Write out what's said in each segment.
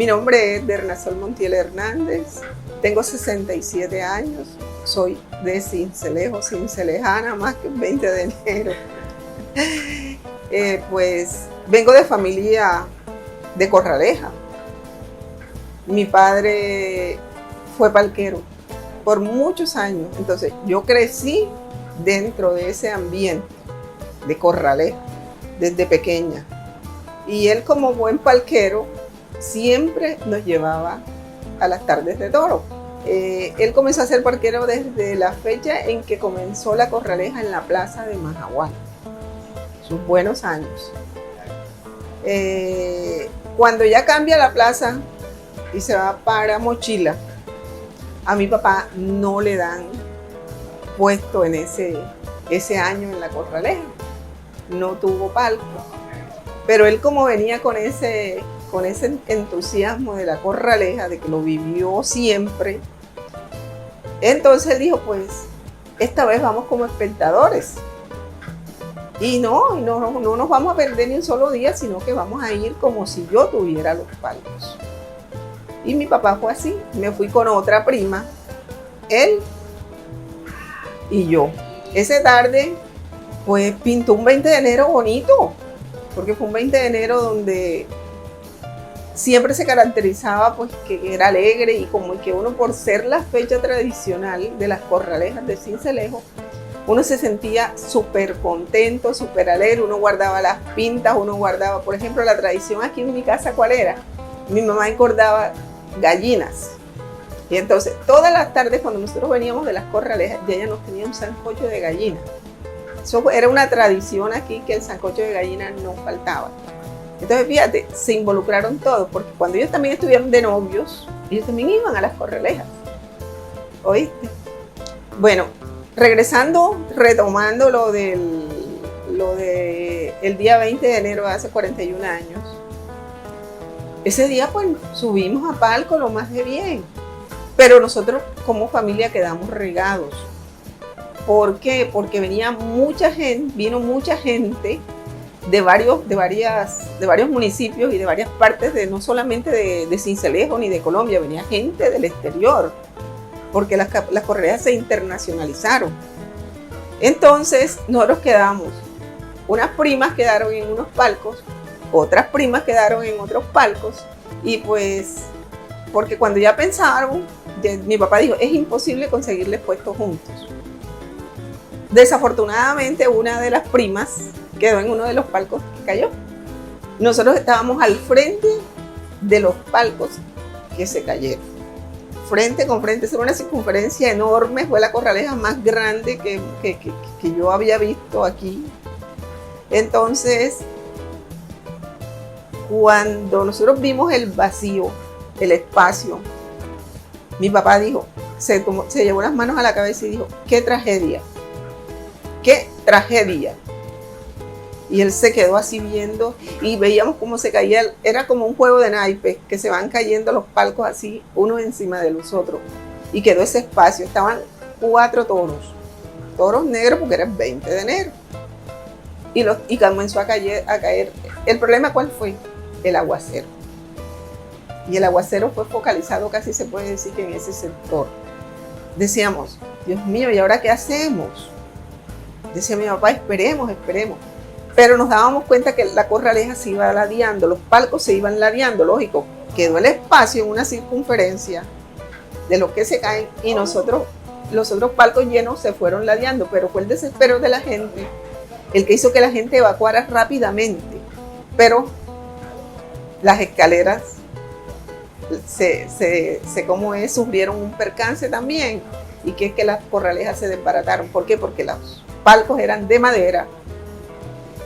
Mi nombre es Bernasol Montiel Hernández, tengo 67 años, soy de Sincelejo, cincelejana, más que el 20 de enero. Pues vengo de familia de Corraleja. Mi padre fue palquero por muchos años, entonces yo crecí dentro de ese ambiente de Corraleja desde pequeña. Y él, como buen palquero, siempre nos llevaba a las tardes de toro. Él comenzó a ser palquero desde la fecha en que comenzó la Corraleja en la plaza de Majagual, sus buenos años. Cuando ya cambia la plaza y se va para Mochila, a mi papá no le dan puesto en ese año en la Corraleja, no tuvo palco. Pero él, como venía con ese entusiasmo de la Corraleja, de que lo vivió siempre, entonces él dijo, pues esta vez vamos como espectadores. Y no nos vamos a perder ni un solo día, sino que vamos a ir como si yo tuviera los palcos. Y mi papá fue así, me fui con otra prima, él y yo. Esa tarde, pues pintó un 20 de enero bonito, porque fue un 20 de enero donde siempre se caracterizaba pues que era alegre, y como que uno, por ser la fecha tradicional de las Corralejas de Sincelejo, uno se sentía súper contento, súper alegre, uno guardaba las pintas, uno guardaba, por ejemplo, la tradición aquí en mi casa, ¿cuál era? Mi mamá engordaba gallinas. Y entonces, todas las tardes cuando nosotros veníamos de las Corralejas, ya ella nos tenía un sancocho de gallina. Eso era una tradición aquí, que el sancocho de gallina no faltaba. Entonces, fíjate, se involucraron todos, porque cuando ellos también estuvieron de novios, ellos también iban a las Corralejas. ¿Oíste? Bueno, retomando lo de el día 20 de enero de hace 41 años, ese día pues subimos a palco lo más de bien, pero nosotros como familia quedamos regados. ¿Por qué? Porque vino mucha gente de varios municipios y de varias partes, no solamente de Sincelejo ni de Colombia, venía gente del exterior, porque las Corralejas se internacionalizaron. Entonces nosotros quedamos, unas primas quedaron en unos palcos, otras primas quedaron en otros palcos, y pues, porque cuando ya pensaron, mi papá dijo, es imposible conseguirles puestos juntos. Desafortunadamente, una de las primas quedó en uno de los palcos que cayó. Nosotros estábamos al frente de los palcos que se cayeron. Frente con frente, era una circunferencia enorme, fue la Corraleja más grande que yo había visto aquí. Entonces, cuando nosotros vimos el vacío, el espacio, mi papá dijo, se llevó las manos a la cabeza y dijo, ¡qué tragedia! ¡Qué tragedia! Y él se quedó así viendo, y veíamos cómo se caía, era como un juego de naipes, que se van cayendo los palcos así, uno encima de los otros. Y quedó ese espacio, estaban 4 toros negros, porque era el 20 de enero. Y comenzó a caer. ¿El problema cuál fue? El aguacero. Y el aguacero fue focalizado, casi se puede decir, que en ese sector. Decíamos, Dios mío, ¿y ahora qué hacemos? Decía mi papá, esperemos. Pero nos dábamos cuenta que la Corraleja se iba ladeando, los palcos se iban ladeando, lógico. Quedó el espacio en una circunferencia de los que se caen, y los otros palcos llenos se fueron ladeando, pero fue el desespero de la gente el que hizo que la gente evacuara rápidamente. Pero las escaleras sufrieron un percance también, y que es que las Corralejas se desbarataron. ¿Por qué? Porque los palcos eran de madera,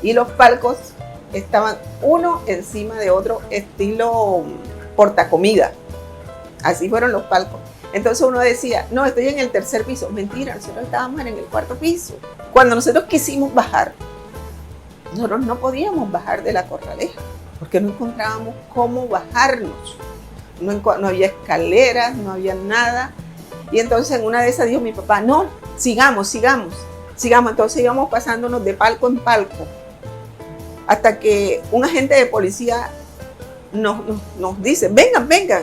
y los palcos estaban uno encima de otro, estilo portacomida. Así fueron los palcos. Entonces uno decía, no, estoy en el 3er piso. Mentira, nosotros estábamos en el 4º piso. Cuando nosotros quisimos bajar, nosotros no podíamos bajar de la Corraleja, porque no encontrábamos cómo bajarnos. No había escaleras, no había nada. Y entonces en una de esas dijo mi papá, no, sigamos. Entonces íbamos pasándonos de palco en palco, hasta que un agente de policía nos dice, vengan, vengan.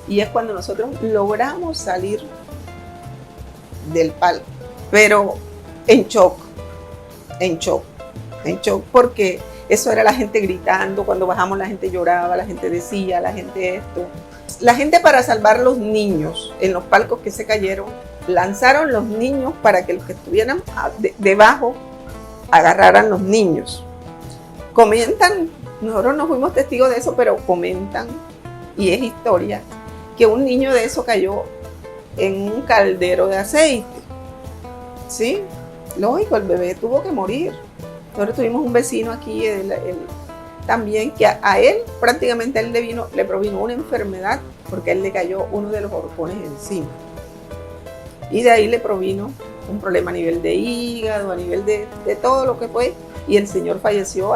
Y es cuando nosotros logramos salir del palco, pero en shock, en shock, en shock, porque eso era la gente gritando, cuando bajamos la gente lloraba, la gente decía, la gente esto. La gente, para salvar los niños en los palcos que se cayeron, lanzaron los niños para que los que estuvieran debajo agarraran los niños. Comentan, nosotros no fuimos testigos de eso, pero comentan, y es historia, que un niño de eso cayó en un caldero de aceite. ¿Sí? Lógico, el bebé tuvo que morir. Nosotros tuvimos un vecino aquí, también, que a él prácticamente le provino una enfermedad porque a él le cayó uno de los horcones encima. Y de ahí le provino un problema a nivel de hígado, a nivel de todo lo que fue. Y el señor falleció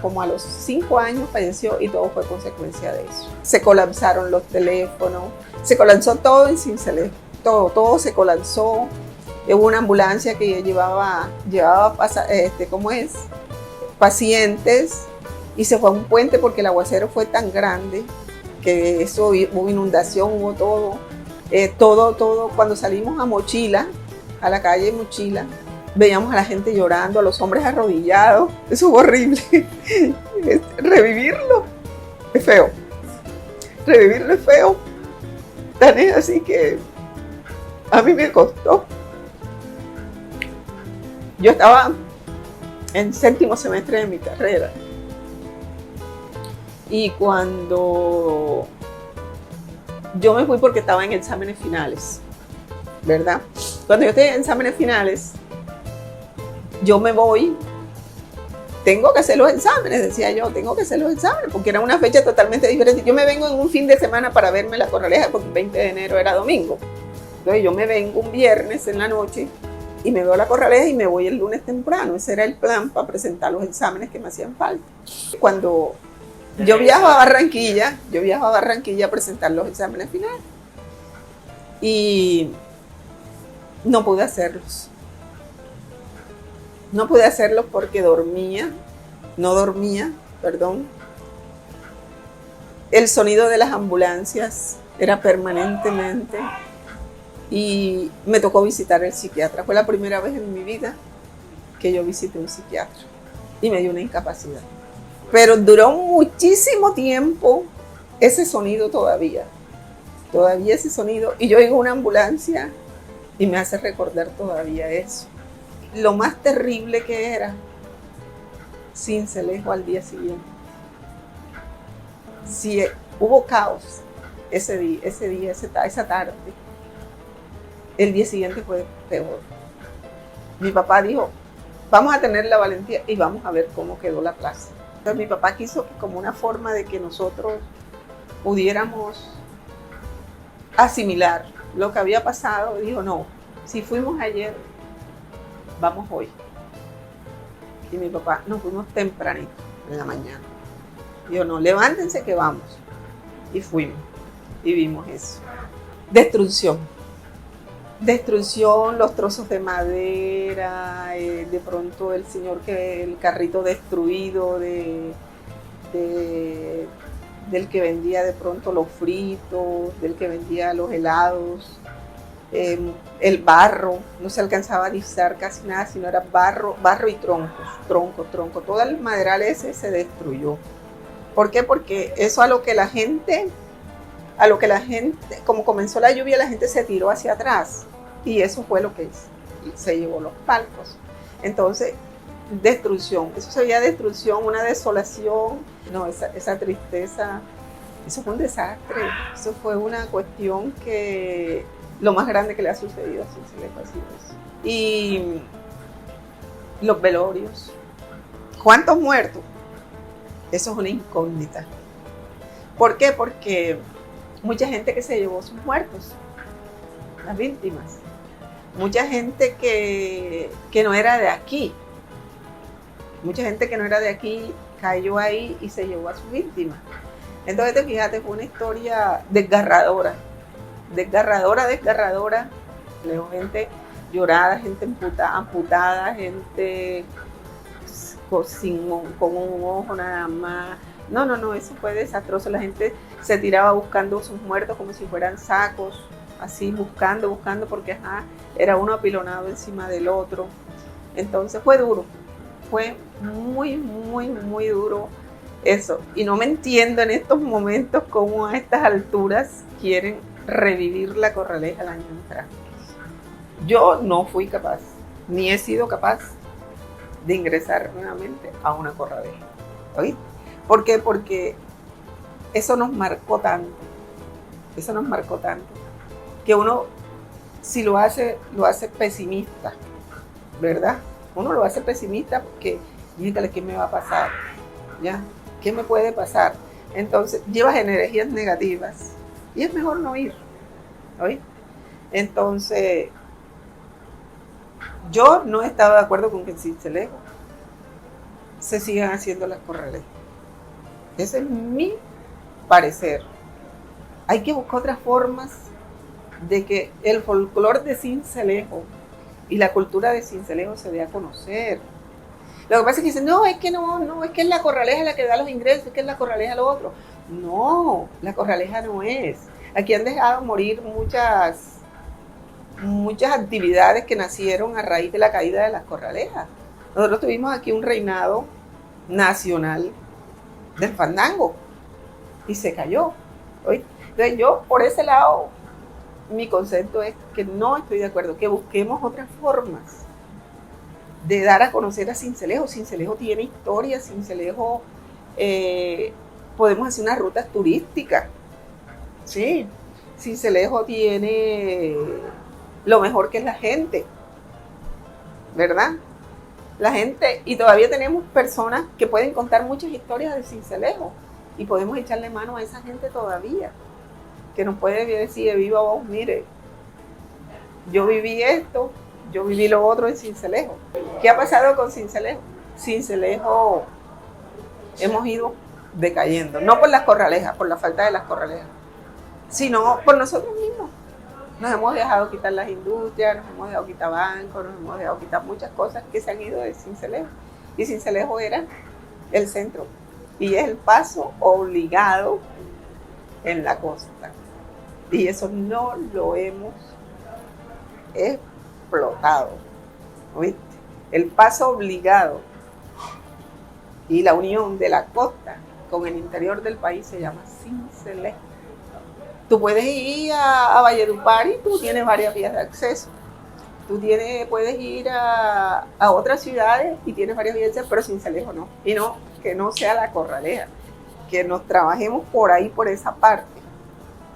como a los 5 años, falleció, y todo fue consecuencia de eso. Se colapsaron los teléfonos, se colapsó todo en Sincelejo, todo se colapsó. Hubo una ambulancia que llevaba pacientes, y se fue a un puente porque el aguacero fue tan grande que eso, hubo inundación, hubo todo. Cuando salimos a Mochila, a la calle Mochila, veíamos a la gente llorando, a los hombres arrodillados. Eso fue horrible. Revivirlo es feo. Revivirlo es feo. Tan es así que a mí me costó. Yo estaba en 7º semestre de mi carrera. Y cuando yo me fui, porque estaba en exámenes finales, ¿verdad? Cuando yo estoy en exámenes finales, yo me voy, tengo que hacer los exámenes, decía yo, tengo que hacer los exámenes, porque era una fecha totalmente diferente. Yo me vengo en un fin de semana para verme la Corraleja, porque el 20 de enero era domingo. Entonces yo me vengo un viernes en la noche y me veo la Corraleja y me voy el lunes temprano. Ese era el plan para presentar los exámenes que me hacían falta. Cuando yo viajo a Barranquilla a presentar los exámenes finales, y no pude hacerlos. No pude hacerlos porque no dormía. El sonido de las ambulancias era permanentemente, y me tocó visitar el psiquiatra. Fue la primera vez en mi vida que yo visité un psiquiatra y me dio una incapacidad. Pero duró muchísimo tiempo ese sonido todavía ese sonido, y yo oigo una ambulancia y me hace recordar todavía eso. Lo más terrible que era Sincelejo al día siguiente. Si hubo caos esa tarde, el día siguiente fue peor. Mi papá dijo, vamos a tener la valentía y vamos a ver cómo quedó la plaza. Entonces mi papá quiso, como una forma de que nosotros pudiéramos asimilar lo que había pasado, dijo, no, si fuimos ayer, vamos hoy. Y mi papá, nos fuimos tempranito en la mañana. Dijo, no, levántense que vamos. Y fuimos y vimos eso. Destrucción, los trozos de madera, de pronto el carrito destruido del que vendía de pronto los fritos, del que vendía los helados, el barro, no se alcanzaba a divisar casi nada, sino era barro y tronco, todo el maderal ese se destruyó. ¿Por qué? Porque eso a lo que la gente, como comenzó la lluvia, la gente se tiró hacia atrás, y eso fue lo que se llevó los palcos. Entonces, destrucción, eso sería destrucción, una desolación, no, esa tristeza, eso fue un desastre, eso fue una cuestión que lo más grande que le ha sucedido a Sincelejo ha sido eso. Y los velorios, ¿cuántos muertos? Eso es una incógnita. ¿Por qué? Porque mucha gente que se llevó sus muertos, las víctimas, mucha gente que no era de aquí, cayó ahí y se llevó a sus víctimas. Entonces, fíjate, fue una historia desgarradora. Leo gente llorada, gente amputada, gente con un ojo nada más, No, no, no, eso fue desastroso. La gente se tiraba buscando sus muertos como si fueran sacos, así buscando, porque ajá, era uno apilonado encima del otro. Entonces fue duro, fue muy, muy, muy duro eso. Y no me entiendo en estos momentos cómo a estas alturas quieren revivir la Corraleja el año entrante. Yo no fui capaz, ni he sido capaz de ingresar nuevamente a una Corraleja. ¿Oíste? ¿Por qué? Porque eso nos marcó tanto, que uno, si lo hace pesimista, ¿verdad? Uno lo hace pesimista porque, dígale, ¿qué me va a pasar? ¿Ya? ¿Qué me puede pasar? Entonces, llevas energías negativas y es mejor no ir, ¿oíste? Entonces, yo no estaba de acuerdo con que en Sincelejo se sigan haciendo las Corralejas. Ese es mi parecer. Hay que buscar otras formas de que el folclore de Sincelejo y la cultura de Sincelejo se dé a conocer. Lo que pasa es que dicen, no, es que no, es que es la Corraleja la que da los ingresos, es que es la Corraleja lo otro. No, la Corraleja no es. Aquí han dejado morir muchas actividades que nacieron a raíz de la caída de las Corralejas. Nosotros tuvimos aquí un reinado nacional del fandango y se cayó. Entonces yo, por ese lado, mi concepto es que no estoy de acuerdo, que busquemos otras formas de dar a conocer a Sincelejo. Sincelejo tiene historia, Sincelejo, podemos hacer unas rutas turísticas, sí. Sincelejo tiene lo mejor que es la gente, ¿verdad? La gente, y todavía tenemos personas que pueden contar muchas historias de Sincelejo y podemos echarle mano a esa gente todavía, que nos puede decir de viva voz, mire, yo viví esto, yo viví lo otro en Sincelejo. ¿Qué ha pasado con Sincelejo? Sincelejo hemos ido decayendo, no por las Corralejas, por la falta de las Corralejas, sino por nosotros mismos. Nos hemos dejado quitar las industrias, nos hemos dejado quitar bancos, nos hemos dejado quitar muchas cosas que se han ido de Sincelejo. Y Sincelejo era el centro y es el paso obligado en la costa. Y eso no lo hemos explotado, ¿oíste? El paso obligado y la unión de la costa con el interior del país se llama Sincelejo. Tú puedes ir a Valledupar y tú tienes varias vías de acceso. Puedes ir a otras ciudades y tienes varias vías de acceso, pero Sincelejo no. Y no, que no sea la Corraleja, que nos trabajemos por ahí, por esa parte,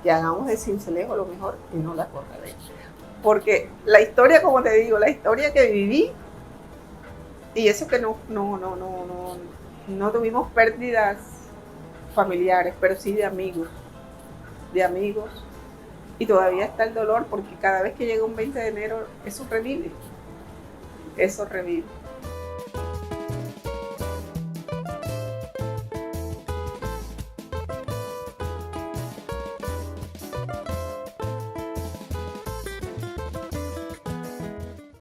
que hagamos de Sincelejo lo mejor y no la Corraleja. Porque la historia, como te digo, la historia que viví, y eso que no tuvimos pérdidas familiares, pero sí de amigos, y todavía está el dolor porque cada vez que llega un 20 de enero eso revive.